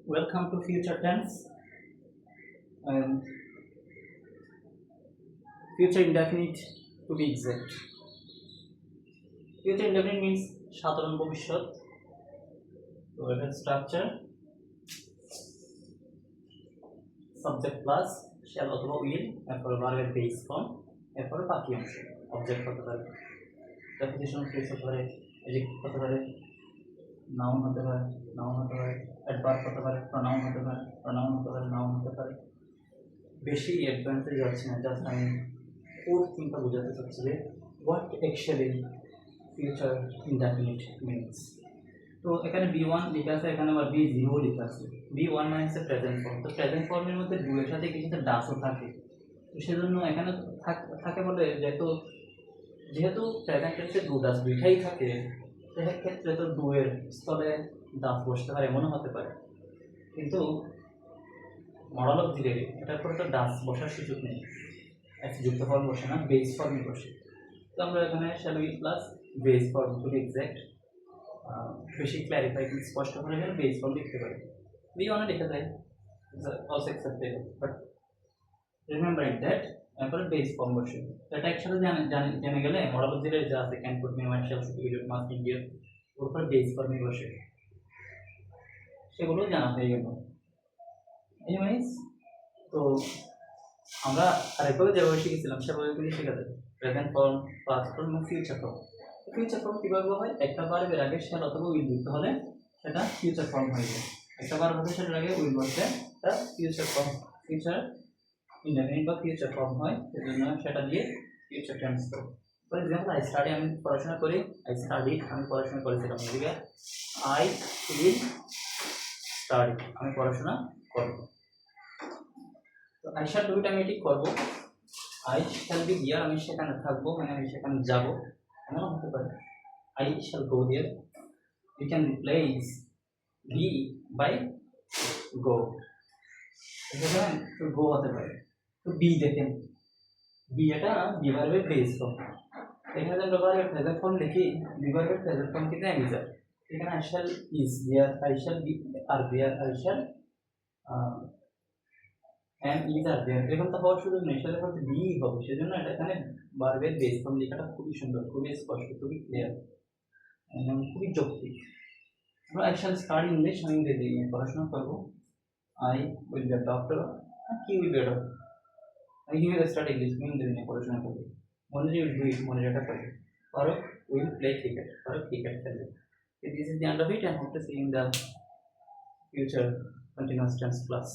Welcome to future tense and future indefinite to be exact. Future indefinite means সাধারণ ভবিষ্যৎ। তো এটার structure subject plus shall অথবা will, এরপর ভার্বের বেস ফর্ম, এরপর বাকি অংশ অবজেক্ট হতে পারে, প্রেপোজিশন কেস হতে পারে, এডজেক্টিভ হতে পারে, নাউন হতে পারে, অ্যাডভার্ব হতে পারে, প্রোনাউন হতে পারে, নাউন হতে পারে। বেশি অ্যাডভান্সে যাচ্ছে না, জাস্ট আমি কোর থিংটা বোঝাতে চাচ্ছি যে what actually future indefinite means. তো এখানে B1 লেখা আছে, এখানে আবার B0 লেখা আছে। B1 মানে হচ্ছে প্রেজেন্ট ফর্ম। তো প্রেজেন্ট ফর্মের মধ্যে ডু এর সাথে কিছু ডাসও থাকে, তো সেজন্য এখানে থাকে বলে যেহেতু প্রেজেন্ট টেন্সে ডু ডাস দুইটাই থাকে, সেক্ষেত্রে তো ডু এর স্থলে ডাস বসতে পারে, এমনও হতে পারে। কিন্তু মডেল অফ ডিলিভারি এটার পরে তো ডাস বসার সুযোগ নেই, যুক্ত ফর্ম বসে না, বেস ফর্মই বসে। তো আমরা এখানে shall we plus base form to be exact বেশি ক্ল্যারিফাই স্পষ্ট করে গেলে বেস ফর্ম লিখতে পারি। B1 লিখা যায়, also acceptable, but remember it that এরপরে বেস ফর্ম বসে। এটা একসাথে জেনে গেলে মডেল অফ ডিলিভারি যা আছে can put me might shall should be must ইন্ডিয়া ওর উপর বেস ফর্মই বসে, সেগুলো জানা হয়ে গেল। এনিওয়েজ, তো আমরা আরেকভাবে যেভাবে শিখেছিলাম সেভাবে কিন্তু শেখা যায়। প্রেজেন্ট ফর্ম, পাস্ট ফর্ম এবং ফিউচার ফর্ম। ফিউচার ফর্ম কীভাবে হয়? একটা ভার্বের আগে শ্যাল অথবা উইল যুক্ত হলে সেটা ফিউচার ফর্ম হয়ে যায়। একটা ভার্ব হতে সেটার আগে উইল বসলে এটা ফিউচার ফর্ম, ফিউচার ইনডেফিনিট বা ফিউচার ফর্ম হয়, সেজন্য সেটা দিয়ে ফিউচার টেন্স করব। ফর এক্সাম্পল, আমি পড়াশোনা করি, আমি পড়াশোনা করেছিলাম, এদিকে আই উইল স্টাডি, আমি পড়াশোনা করব। তো আই শ্যাল ডু ইট আমি এটি করবো। আই শ্যাল বি হিয়ার, আমি সেখানে থাকবো, মানে আমি সেখানে যাব, এমন হতে পারে। I shall go here, you can replace be by go, এখানে তো গো হতে পারে। তো বি দেখেন, বি এটা বি ভার্বের বেস ফর্ম। এখানে আমরা ভার্বের প্রেজেন্ট ফর্ম লিখি, বি ভার্বের প্রেজেন্ট ফর্ম কিন্তু এম ইজ আর। এখানে I shall is here, I shall be are here, I shall and is are there, এরকম তো হওয়ার সুযোগ নেই, সেটা হচ্ছে বি হবে। সেজন্য এটা এখানে ভার্বের বেস ফর্ম লেখাটা খুবই সুন্দর, খুবই স্পষ্ট, খুবই ক্লিয়ার এবং খুবই যৌক্তিক। আমরা আই শ্যাল স্টাডি ইংলিশ, আমি ইংরেজি নিয়ে পড়াশোনা করবো। I will be a doctor, কি will be a doctor, he will study English, আমি ইংরেজি নিয়ে পড়াশোনা করবো। মনিরি উইল ডু ইট, মনিরাটা করবে। Faruk will play cricket, Faruk cricket খেলবে। This is the end of it, and hope to see you in the future continuous tense class.